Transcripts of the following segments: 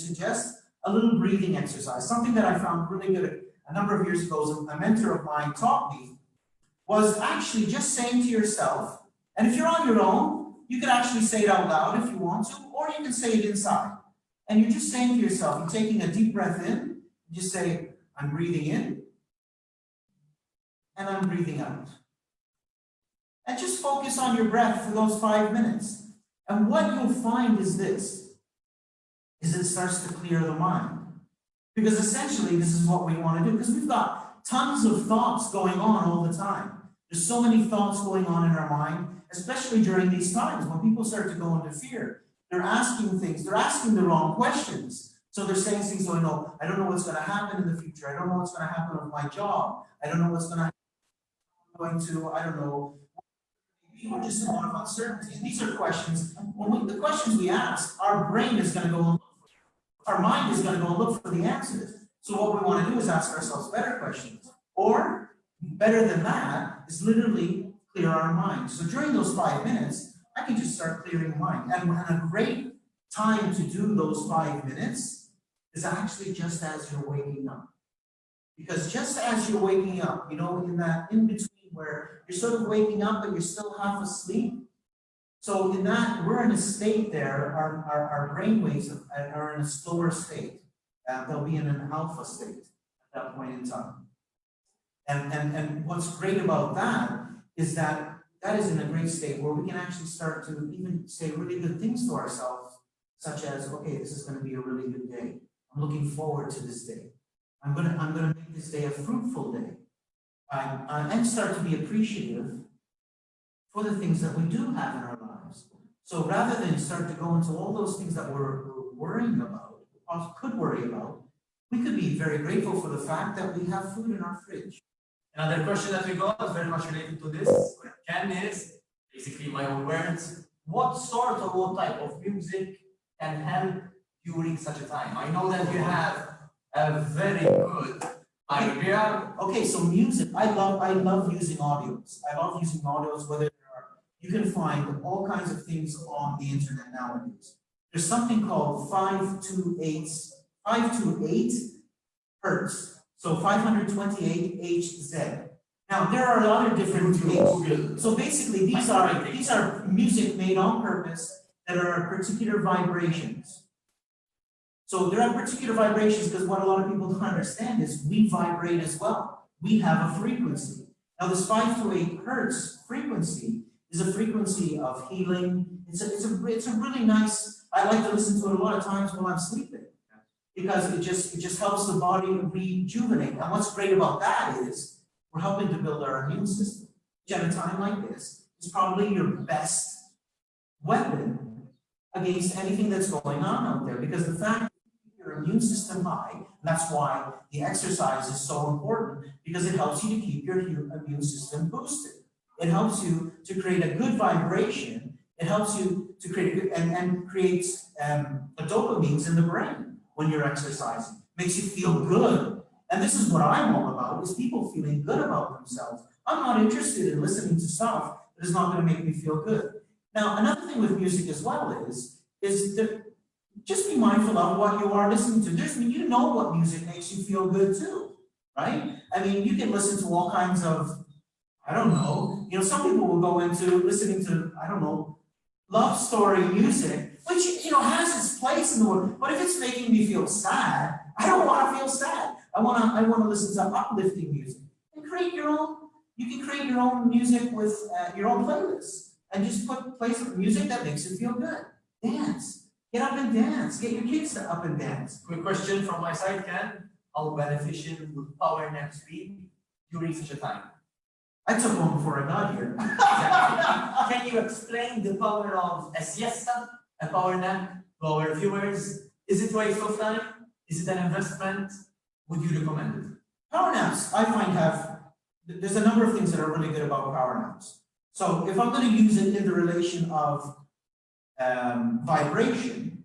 suggest a little breathing exercise. Something that I found really good a number of years ago, a mentor of mine taught me, was actually just saying to yourself, and if you're on your own, you can actually say it out loud if you want to, or you can say it inside. And you're just saying to yourself, you're taking a deep breath in, you just say, I'm breathing in, and I'm breathing out. And just focus on your breath for those 5 minutes. And what you'll find is this, is it starts to clear the mind. Because essentially, this is what we want to do, because we've got tons of thoughts going on all the time. There's so many thoughts going on in our mind, especially during these times when people start to go into fear. They're asking things, they're asking the wrong questions. So they're saying things like, no, I don't know what's going to happen in the future. I don't know what's going to happen with my job. I don't know what's going to happen. I don't know. Or just a lot of uncertainty. And these are questions, the questions we ask, our brain is going to go and look for. Our mind is going to go and look for the answers. So what we want to do is ask ourselves better questions. Or, better than that, is literally clear our mind. So during those 5 minutes, I can just start clearing mind. And a great time to do those 5 minutes is actually just as you're waking up. Because just as you're waking up, in that in-between where you're sort of waking up but you're still half asleep. So in that, we're in a state there, our brain waves are in a slower state. They'll be in an alpha state at that point in time. And what's great about that is that is in a great state where we can actually start to even say really good things to ourselves, such as, okay, this is going to be a really good day. I'm looking forward to this day. I'm gonna make this day a fruitful day. And start to be appreciative for the things that we do have in our lives. So rather than start to go into all those things that we're worrying about, or could worry about, we could be very grateful for the fact that we have food in our fridge. Another question that we got is very much related to this. Ken is, basically my own words, what sort or what type of music can help during such a time? I know that you have a very good idea. Okay, so music, I love using audios. I love using audios, whether you can find all kinds of things on the internet nowadays. There's something called 528 hertz. So 528 Hz. Now there are other different Hz. So basically these are music made on purpose that are particular vibrations. So there are particular vibrations because what a lot of people don't understand is we vibrate as well. We have a frequency. Now this 5 to 8 hertz frequency is a frequency of healing. It's a really nice, I like to listen to it a lot of times when I'm sleeping because it just helps the body rejuvenate. And what's great about that is we're helping to build our immune system. Which at a time like this is probably your best weapon against anything that's going on out there, because the fact your immune system high, and that's why the exercise is so important, because it helps you to keep your immune system boosted. It helps you to create a good vibration. It helps you to create a good, and creates dopamines in the brain when you're exercising. Makes you feel good. And this is what I'm all about, is people feeling good about themselves. I'm not interested in listening to stuff that is not going to make me feel good. Now, another thing with music as well is that just be mindful of what you are listening to. You know what music makes you feel good too, right? I mean, you can listen to all kinds of, I don't know, some people will go into listening to, I don't know, love story music, which, has its place in the world. But if it's making me feel sad, I don't want to feel sad. I want to listen to uplifting music. And you can create your own music with your own playlists. And just play some music that makes you feel good. Dance. Get up and dance. Get your kids to up and dance. Quick question from my side, Ken. How beneficial would power naps be during such a time? I took one before I got here. Can you explain the power of a siesta, a power nap, to our viewers? Is it waste of time? Is it an investment? Would you recommend it? Power naps, I find there's a number of things that are really good about power naps. So if I'm going to use it in the relation of vibration,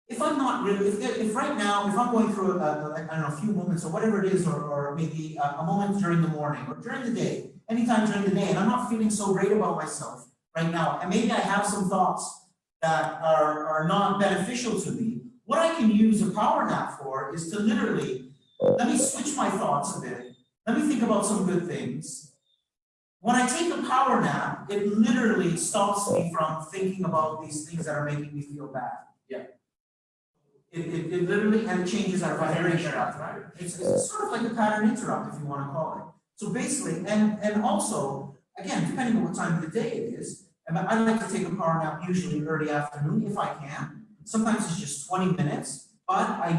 if I'm not really, if right now, if I'm going through a few moments or whatever it is, or maybe a moment during the morning or during the day, anytime during the day, and I'm not feeling so great about myself right now, and maybe I have some thoughts that are not beneficial to me, What I can use a power nap for is to literally, let me switch my thoughts a bit. Let me think about some good things. When I take a power nap, it literally stops me from thinking about these things that are making me feel bad. Yeah. It literally, and it changes our vibration. Interrupt, right? It's sort of like a pattern interrupt, if you want to call it. So basically, and also, again, depending on what time of the day it is, I like to take a power nap usually early afternoon if I can. Sometimes it's just 20 minutes, but I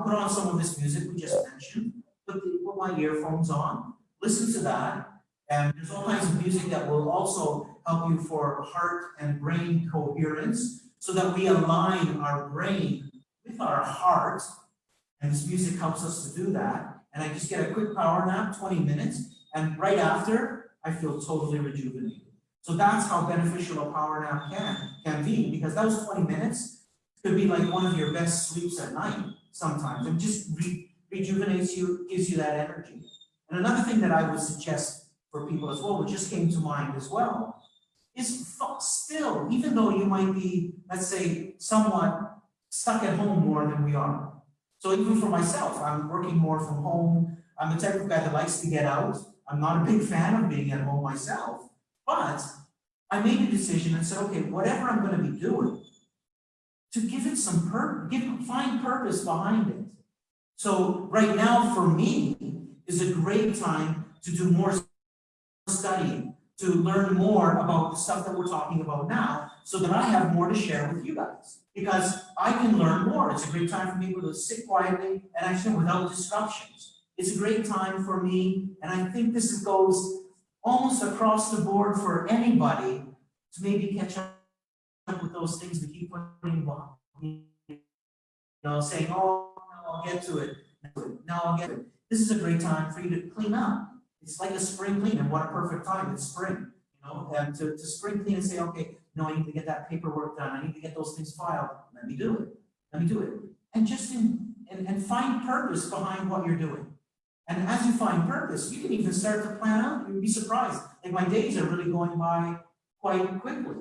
put on some of this music we just mentioned, put my earphones on, listen to that, and there's all kinds of music that will also help you for heart and brain coherence, so that we align our brain with our heart, and this music helps us to do that. And I just get a quick power nap, 20 minutes, and right after, I feel totally rejuvenated. So that's how beneficial a power nap can be, because those 20 minutes could be like one of your best sleeps at night sometimes. It just rejuvenates you, gives you that energy. And another thing that I would suggest for people as well, which just came to mind as well, is still, even though you might be, let's say, somewhat stuck at home more than we are. So even for myself, I'm working more from home. I'm the type of guy that likes to get out. I'm not a big fan of being at home myself, but I made a decision and said, okay, whatever I'm going to be doing, to give it some find purpose behind it. So right now for me is a great time to do more studying, to learn more about the stuff that we're talking about now, so that I have more to share with you guys. Because I can learn more. It's a great time for me to sit quietly and actually without disruptions. It's a great time for me, and I think this goes almost across the board for anybody to maybe catch up with those things we keep putting behind. You know, saying, oh, no, I'll get to it. No, I'll get to it. This is a great time for you to clean up. It's like a spring clean, and what a perfect time, it's spring, you know, and to spring clean and say, okay, no, I need to get that paperwork done, I need to get those things filed, let me do it. And just and find purpose behind what you're doing. And as you find purpose, you can even start to plan out, you'd be surprised. Like my days are really going by quite quickly,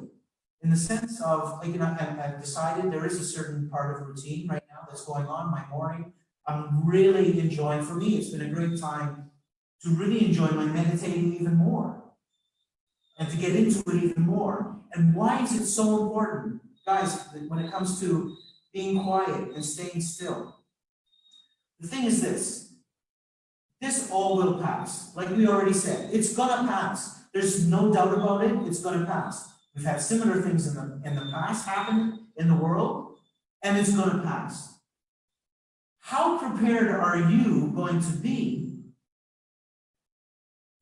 in the sense of, like, you know, I've decided there is a certain part of routine right now that's going on, my morning. I'm really enjoying, for me, it's been a great time to really enjoy my meditating even more and to get into it even more. And why is it so important? Guys, when it comes to being quiet and staying still, the thing is this all will pass. Like we already said, it's gonna pass. There's no doubt about it, it's gonna pass. We've had similar things in the past happen in the world, and it's gonna pass. How prepared are you going to be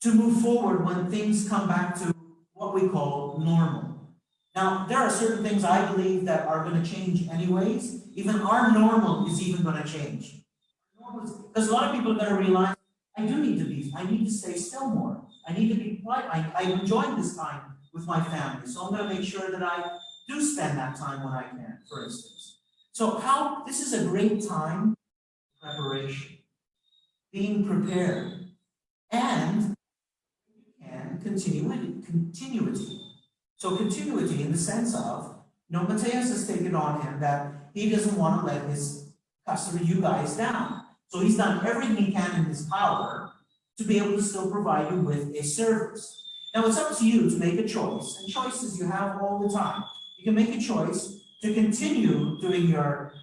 to move forward when things come back to what we call normal? Now, there are certain things I believe that are going to change anyways. Even our normal is even going to change. Because a lot of people are going to realize, I need to stay still more. I need to be quiet. I'm enjoying this time with my family, so I'm going to make sure that I do spend that time when I can, for instance. So this is a great time, preparation, being prepared, and continuity. So continuity in the sense of, you know, Mateus has taken on him that he doesn't want to let his customer, you guys, down. So he's done everything he can in his power to be able to still provide you with a service. Now it's up to you to make a choice, and choices you have all the time. You can make a choice to continue doing your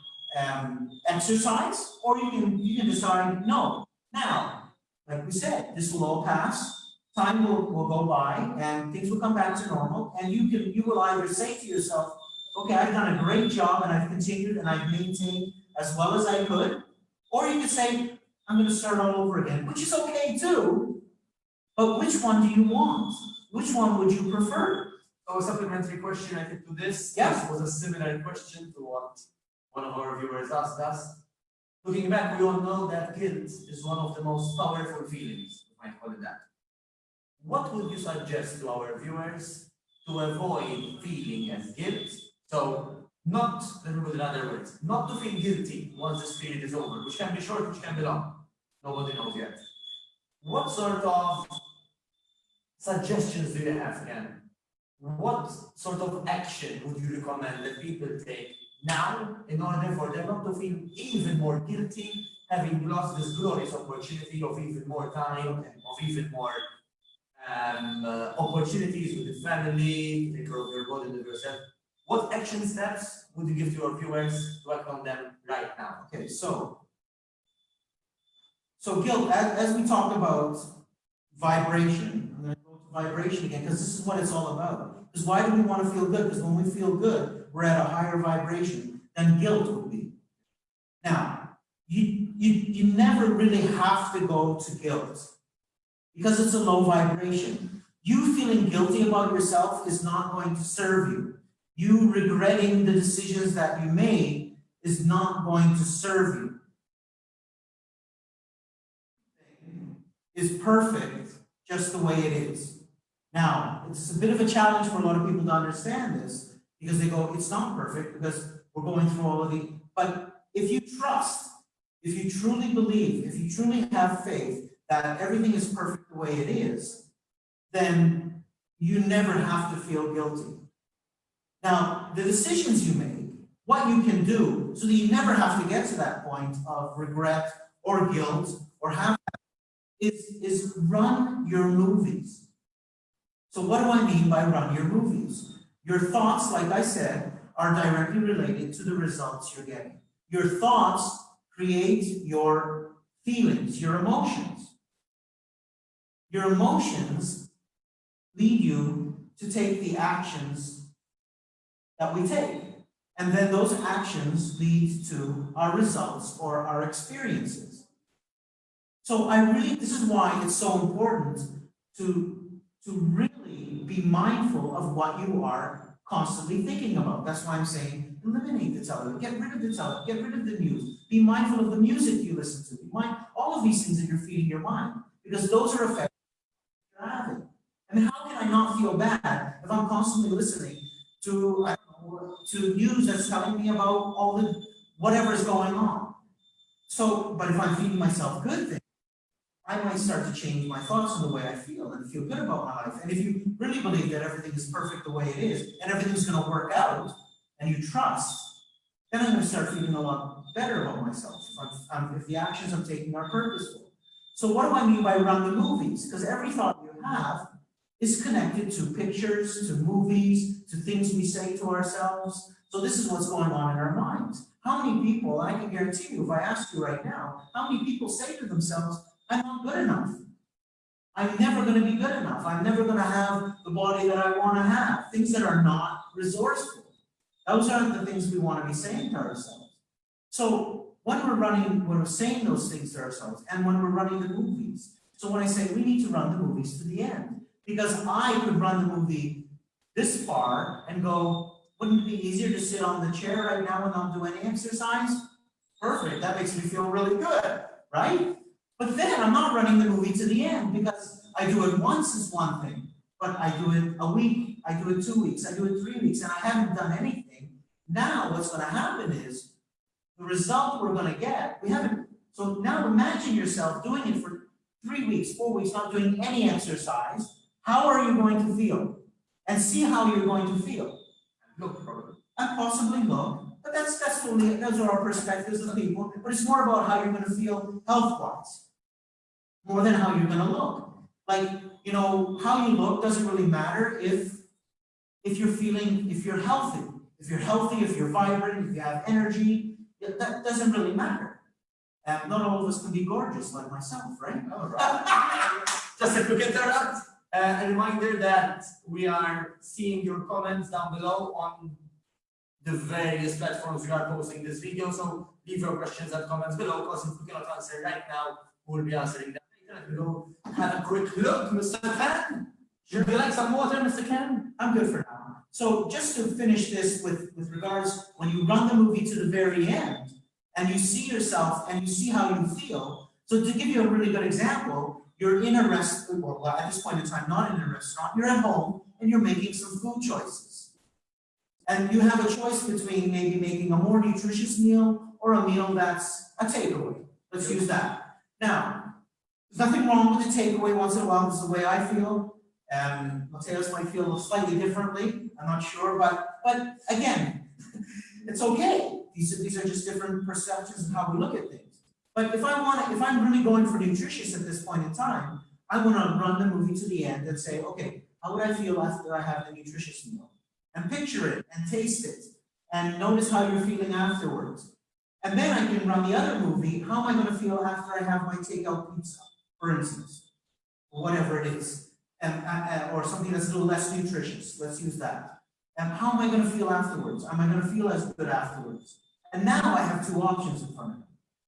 exercise, or you can decide, no. Now, like we said, this will all pass. Time will go by and things will come back to normal, and you will either say to yourself, okay, I've done a great job and I've continued and I've maintained as well as I could, or you can say, I'm going to start all over again, which is okay too, but which one do you want? Which one would you prefer? So a supplementary question I think to this, Yeah. This was a similar question to what one of our viewers asked us. Looking back, we all know that guilt is one of the most powerful feelings, if I call it that. What would you suggest to our viewers to avoid feeling as guilt? So let me put it in other words, not to feel guilty once this period is over, which can be short, which can be long. Nobody knows yet. What sort of suggestions do you have, Ken? What sort of action would you recommend that people take now in order for them not to feel even more guilty, having lost this glorious opportunity of even more time, of even more opportunities with the family, to take care of your body and of yourself. What action steps would you give to your viewers to work on them right now? Okay, so guilt, as we talked about vibration, I'm going to go to vibration again because this is what it's all about. Because why do we want to feel good? Because when we feel good, we're at a higher vibration than guilt would be. Now, you never really have to go to guilt because it's a low vibration. You feeling guilty about yourself is not going to serve you. You regretting the decisions that you made is not going to serve you. Is perfect just the way it is. Now, it's a bit of a challenge for a lot of people to understand this because they go, it's not perfect because we're going through all of the, but if you trust, if you truly believe, if you truly have faith that everything is perfect the way it is, then you never have to feel guilty. Now, the decisions you make, what you can do so that you never have to get to that point of regret or guilt or have is run your movies. So what do I mean by run your movies? Your thoughts, like I said, are directly related to the results you're getting. Your thoughts create your feelings, your emotions. Your emotions lead you to take the actions that we take. And then those actions lead to our results or our experiences. So this is why it's so important to really be mindful of what you are constantly thinking about. That's why I'm saying eliminate the television, get rid of the television, get rid of the news, be mindful of the music you listen to, all of these things that you're feeding your mind, because those are effective you're having. I mean, how can I not feel bad if I'm constantly listening to news that's telling me about all the whatever is going on? So, but if I'm feeding myself good things, I might start to change my thoughts and the way I feel and feel good about my life. And if you really believe that everything is perfect the way it is and everything's going to work out and you trust, then I'm going to start feeling a lot better about myself if the actions I'm taking are purposeful. So what do I mean by run the movies? Because every thought you have is connected to pictures, to movies, to things we say to ourselves. So this is what's going on in our minds. How many people, I can guarantee you, if I ask you right now, how many people say to themselves, I'm not good enough. I'm never going to be good enough. I'm never going to have the body that I want to have. Things that are not resourceful. Those aren't the things we want to be saying to ourselves. So when we're saying those things to ourselves, and when we're running the movies. So when I say we need to run the movies to the end, because I could run the movie this far and go, wouldn't it be easier to sit on the chair right now and not do any exercise? Perfect. That makes me feel really good, right? But then I'm not running the movie to the end because I do it once is one thing, but I do it a week, I do it 2 weeks, I do it 3 weeks, and I haven't done anything. Now what's going to happen is the result we're going to get, so now imagine yourself doing it for 3 weeks, 4 weeks, not doing any exercise. How are you going to feel? And see how you're going to feel. Look, probably. And possibly look, but those are our perspectives of people, but it's more about how you're going to feel health-wise. More than how you're going to look. Like, how you look doesn't really matter if you're healthy. If you're healthy, if you're vibrant, if you have energy, that doesn't really matter. And not all of us can be gorgeous like myself, right? Oh, right. Just a quick interrupt. A reminder that we are seeing your comments down below on the various platforms we are posting this video. So leave your questions and comments below, because if we cannot answer right now, we'll be answering them. Go have a quick look, Mr. Khan. Would you like some water, Mr. Khan? I'm good for now. So just to finish this with regards, when you run the movie to the very end and you see yourself and you see how you feel. So to give you a really good example, you're in a restaurant, well, at this point in time, not in a restaurant, you're at home and you're making some food choices. And you have a choice between maybe making a more nutritious meal or a meal that's a takeaway. Let's use that. Now, there's nothing wrong with a takeaway once in a while. This is the way I feel. Mateus might feel slightly differently. I'm not sure, but again, It's okay. These are just different perceptions of how we look at things. But if I'm really going for nutritious at this point in time, I want to run the movie to the end and say, okay, how would I feel after I have the nutritious meal? And picture it and taste it and notice how you're feeling afterwards. And then I can run the other movie. How am I going to feel after I have my takeout pizza, for instance, or whatever it is, or something that's a little less nutritious. Let's use that. And how am I going to feel afterwards? Am I going to feel as good afterwards? And now I have two options in front of me.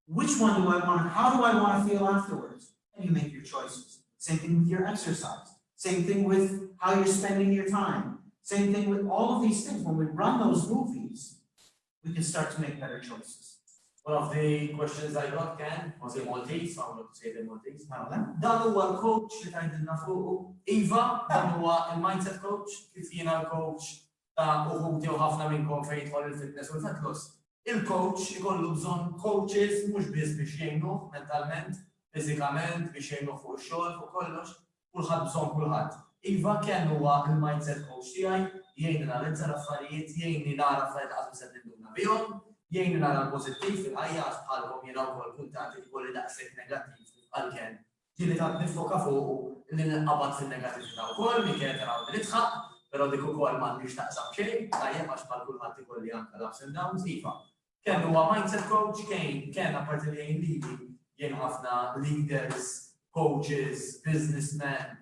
Which one do I want? How do I want to feel afterwards? And you make your choices. Same thing with your exercise. Same thing with how you're spending your time. Same thing with all of these things. When we run those movies, we can start to make better choices. One of the questions I got was a Maltese, so I wanted to say the Maltese. Dan huwa l-coach li tgħidilna fuq. Iva, dan huwa il-mindset coach, kif jiena l-coach ta' uħud jew ħafna minnkom fejn jidħol il-fitness u l-fat loss. Il-coach ikollu bżonn coaches mhux biss biex jgħinu mentalment, fiżikament, biex jgħinu fuq ix-xogħol, fuq kollox, kulħadd bżonn kulħadd. Iva kemm huwa il-mindset coach tiegħi, jgħinni analizza l-affarijiet, jgħinni nara affarijiet qatt se ninduna bihom, jgħinni nara l-pożittiv fil-ħajja bħalhom jiena wkoll kuntant li jkolli daqshekk negattiv għalkemm ġieli tant nifoka fuq li ninqabad fin-negattività wkoll min kienet naraw nitħaq, però dik ukoll m'għandix taqsam xejn, tajjeb għax bħal kulħadd ikolli anke l-ups and downs, iva. Kemm huwa mindset coach kien apparti li jgħin lili jgħin ħafna leaders, coaches, businessmen,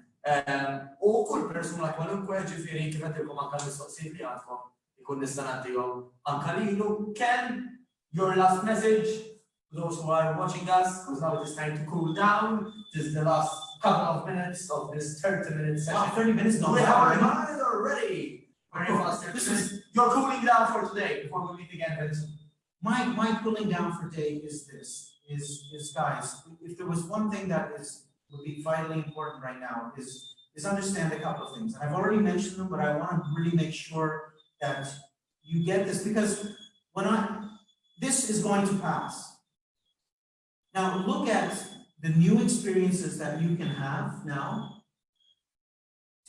u kull persuna kwalunkwe ġifieri kif qedilkom anke l-mistoqsijiet li għandkom ikun nista' nagħtihom anke lilu. Ken, your last message to those who are watching us, because now it is time to cool down. This is the last couple of minutes of this 30-minute session. Wow, 30 minutes, no. We are already very fast. You're cooling down for today before we meet again very soon. My cooling down for today is this, is guys, if there was one thing that would be vitally important right now is understand a couple of things. And I've already mentioned them, but I want to really make sure that you get this, because this is going to pass. Now look at the new experiences that you can have now.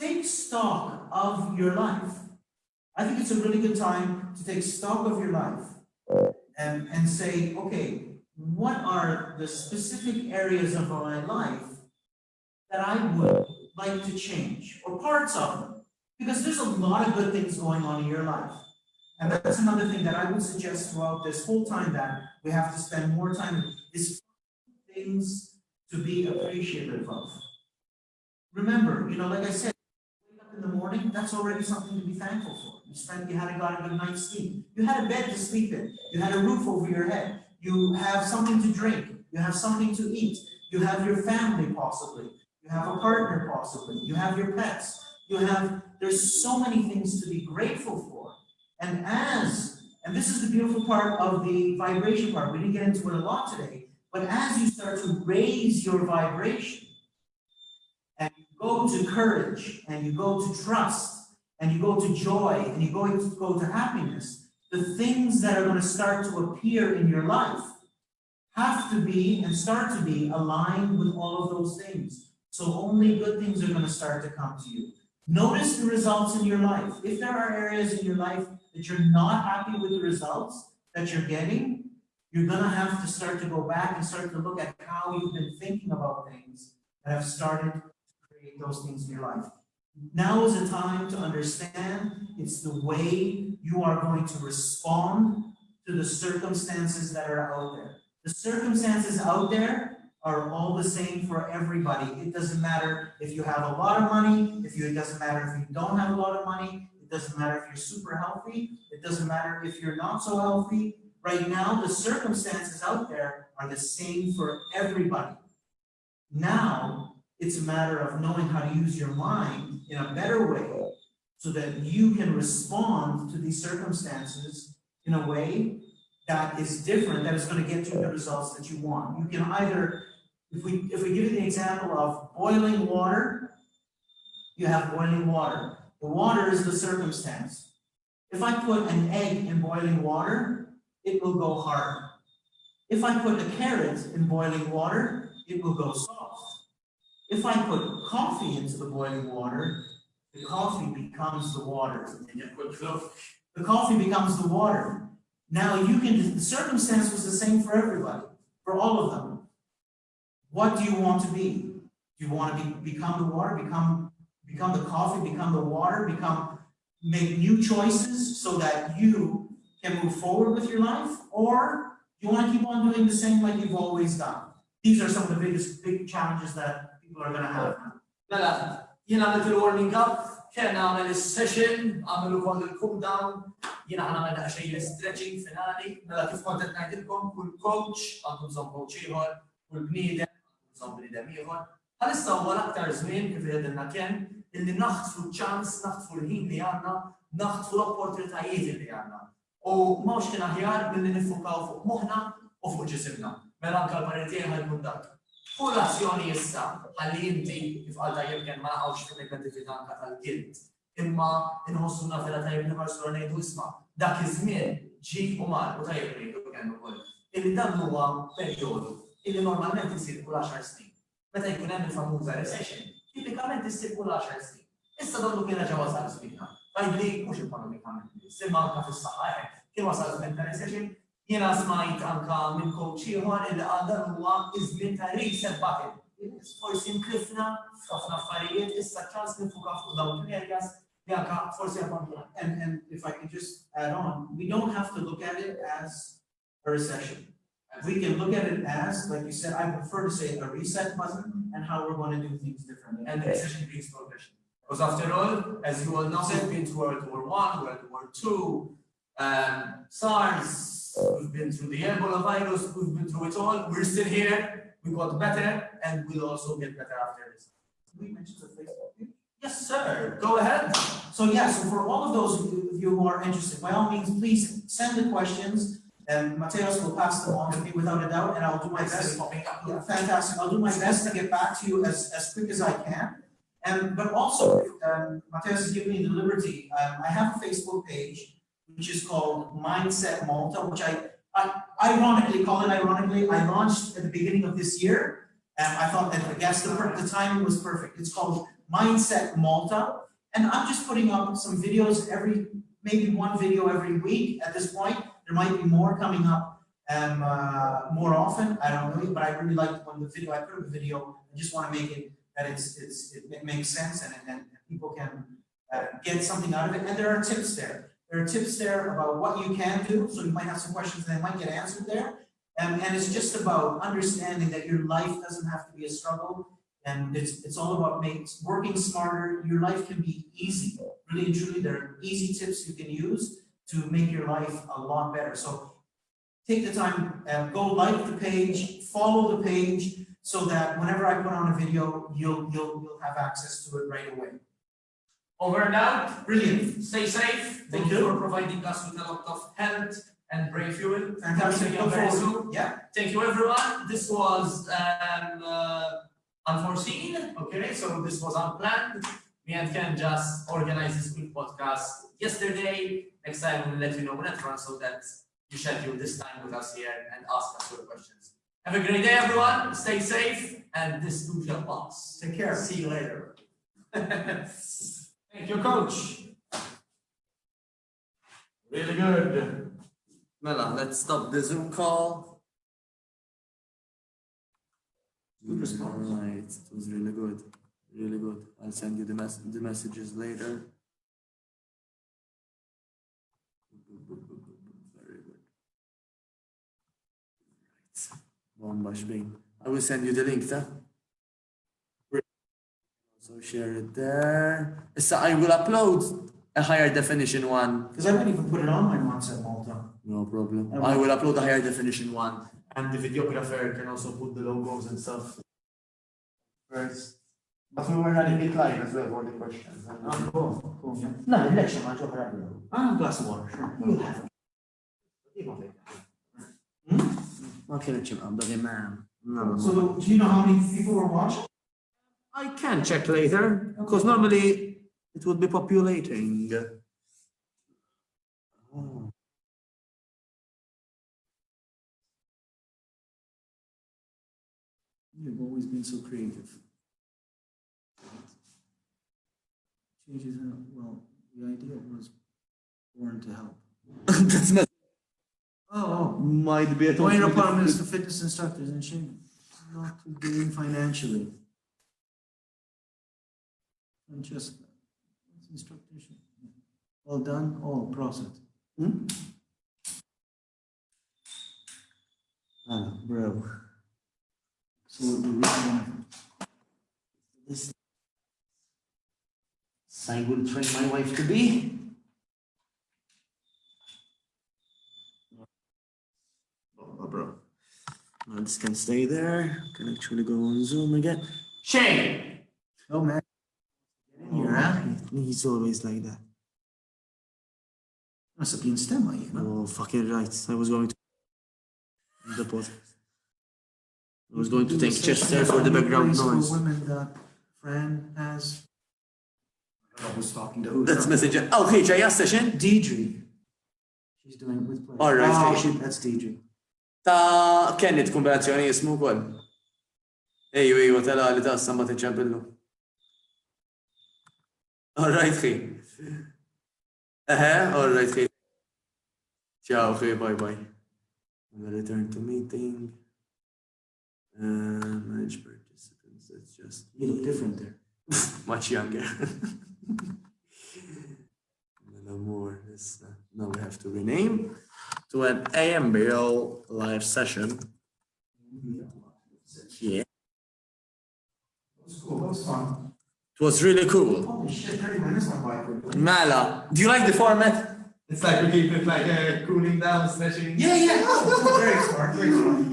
Take stock of your life. I think it's a really good time to take stock of your life and say, okay, what are the specific areas of my life that I would like to change, or parts of them? Because there's a lot of good things going on in your life. And that's another thing that I would suggest throughout this whole time that we have to spend more time is things to be appreciative of. Remember, like I said, wake up in the morning, that's already something to be thankful for. You had a good night's sleep. You had a bed to sleep in. You had a roof over your head. You have something to drink. You have something to eat. You have your family possibly. You have a partner possibly. You have your pets. There's so many things to be grateful for. And this is the beautiful part of the vibration part. We didn't get into it a lot today, but as you start to raise your vibration and you go to courage and you go to trust and you go to joy and you go to happiness, the things that are going to start to appear in your life have to be and start to be aligned with all of those things. So only good things are going to start to come to you. Notice the results in your life. If there are areas in your life that you're not happy with the results that you're getting, you're going to have to start to go back and start to look at how you've been thinking about things that have started to create those things in your life. Now is the time to understand it's the way you are going to respond to the circumstances that are out there. The circumstances out there are all the same for everybody. It doesn't matter if you have a lot of money, it doesn't matter if you don't have a lot of money, it doesn't matter if you're super healthy, it doesn't matter if you're not so healthy. Right now, the circumstances out there are the same for everybody. Now, it's a matter of knowing how to use your mind in a better way so that you can respond to these circumstances in a way that is different, that is going to get you the results that you want. You can either, if we give you the example of boiling water, you have boiling water. The water is the circumstance. If I put an egg in boiling water, it will go hard. If I put a carrot in boiling water, it will go soft. If I put coffee into the boiling water, the coffee becomes the water. The coffee becomes the water. Now the circumstance was the same for everybody, for all of them. What do you want to be? Do you want to become the water, become the coffee, become the water, make new choices so that you can move forward with your life? Or do you want to keep on doing the same like you've always done? These are some of the big challenges that people are going to have now. Mela, jien għamilt il-warming up, kien għamil il-session, għamilu kol il-cool down, jien għamil daqxej il-stretching finali, mela kif kontet najdilkom, kull coach, għandu bżon coach ieħor, kull bniedem, għandu bżon bniedem ieħor. Għalissa huwa l-aktar żmien kif jedilna kien, illi naħtfu ċans, naħtfu l-ħin li għandna, naħtfu l-opportunitajiet li għandna. U mawx kien aħjar milli nifukaw fuq moħħna u fuq ġisimna. Mela anke l-paritija ħajkun dak. Kull azzjoni issa, ħalli inti kif qal tajjeb kien ma naqgħux fil-negatività anke tal-guilt. Imma inħossu nafela tajjeb li marsura ngħidu isma' dak iż-żmien ġie u mar u tajjeb ngħidu kien ukoll. Illi dan huwa perjodu illi normalment isir kull 10 snin. Meta jkun hemm il-famuża recession, tipikament issir kull 10 snin. Issa donnu kien ġew wasal żmienha. Tajli mhux ekonomikament, imma anke fis-saħħa kien wasal żmien ta' recession. Jiena smajt anka minn coach ieħor illi għadha huwa iż-żmien ta' reset button. Forsi nklifna f'ħafna affarijiet, issa ċans nifuka fuq dawn l-areas li anka forsi għabanduna. And if I can just add on, we don't have to look at it as a recession. We can look at it as, like you said, I prefer to say a reset button and how we're going to do things differently. And the recession brings progression. Because after all, as you all know, we've been to World War I, World War II, SARS, we've been through the Ebola virus, we've been through it all. We're still here, we got better, and we'll also get better after this. We mentioned the Facebook page. Yes, sir. Go ahead. So for all of those of you who are interested, by all means, please send the questions, and Mateos will pass them on to me without a doubt, and I'll do my best. Yeah, fantastic. I'll do my best to get back to you as quick as I can. But also, Mateos has given me the liberty. I have a Facebook page, which is called Mindset Malta, which I ironically I launched at the beginning of this year. I thought that the timing was perfect. It's called Mindset Malta. And I'm just putting up some videos maybe one video every week at this point. There might be more coming up more often. I don't know, but I really like when I put up a video, I just want to make it that it makes sense and people can get something out of it. And there are tips there. There are tips there about what you can do. So you might have some questions that might get answered there. And it's just about understanding that your life doesn't have to be a struggle. And it's all about working smarter. Your life can be easy. Really and truly, there are easy tips you can use to make your life a lot better. So take the time, go like the page, follow the page, so that whenever I put on a video, you'll have access to it right away. Over and out. Brilliant. Stay safe. Thank you you for providing us with a lot of health and brain fuel. Fantastic. Yeah. Thank you, everyone. This was unforeseen. Okay, so this was unplanned. Me and Ken just organized this quick podcast yesterday. Next time we'll let you know in advance so that you schedule this time with us here and ask us your questions. Have a great day, everyone. Stay safe, and this too shall pass. Take care. See you later. Thank you, Coach. Really good. Mela, let's stop the Zoom call. Good response. Right, it was really good. Really good. I'll send you the messages later. Very good. Right. Bomba xbin. I will send you the link, ta? So share it there. So I will upload a higher definition one. Because I might even put it on my Mindset Malta. No problem. I will upload a higher definition one. And the videographer can also put the logos and stuff. First. But we were running it live as well for the questions. Cool, yeah. No, the next one, I'll drop it over. A glass of water, sure. You'll have it. Ma kienx imqabda man. So do you know how many people were watching? I can check later, because normally it would be populating. Oh. You've always been so creative. Changes, well, the idea was born to help. That's not Oh, might be a Point totally requirement is to different- fitness instructors and shame not to gain financially. Francesca, instructorship. All done, all processed. Ah, bro. So what do we want? This I will train my wife to be. Oh, bro. No, this can stay there. Can actually go on Zoom again. Shane! Oh, man. Get in here, huh? He's always like that. Must have been STEM, you know? Oh, fucking right. I was going to the podcast. I was going to thank Chester for the background noise. For women that Fran has. I was talking to who? That's messenger. Oh, hey, Jaya session. Deidre. She's doing it with pleasure. All right, Oh, okay. shit, that's Deidre. Ta' kennet kombinazzjoni jismu kol. Ejju, tela li ta' samba t-ċempillu. All right, xi. All right, xi. Ciao, xi, bye bye. I'm gonna return to meeting. Manage participants, that's just You look different there. much younger. No more. This, now we have to rename to an AMBL live session. Yeah, That was cool, that was fun. it was really cool. Holy shit, 30 minutes went by quickly. Mala, do you like the format? It's like we keep it like a cooling down session. Yeah. Very smart, very smart.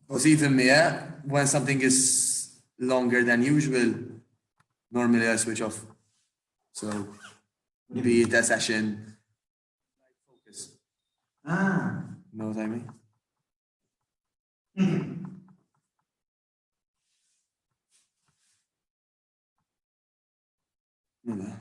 Because even me, when something is longer than usual, normally I switch off. So, be it a session. Focus. Ah. Know what I mean? Live.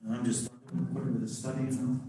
I'm just looking at the study now.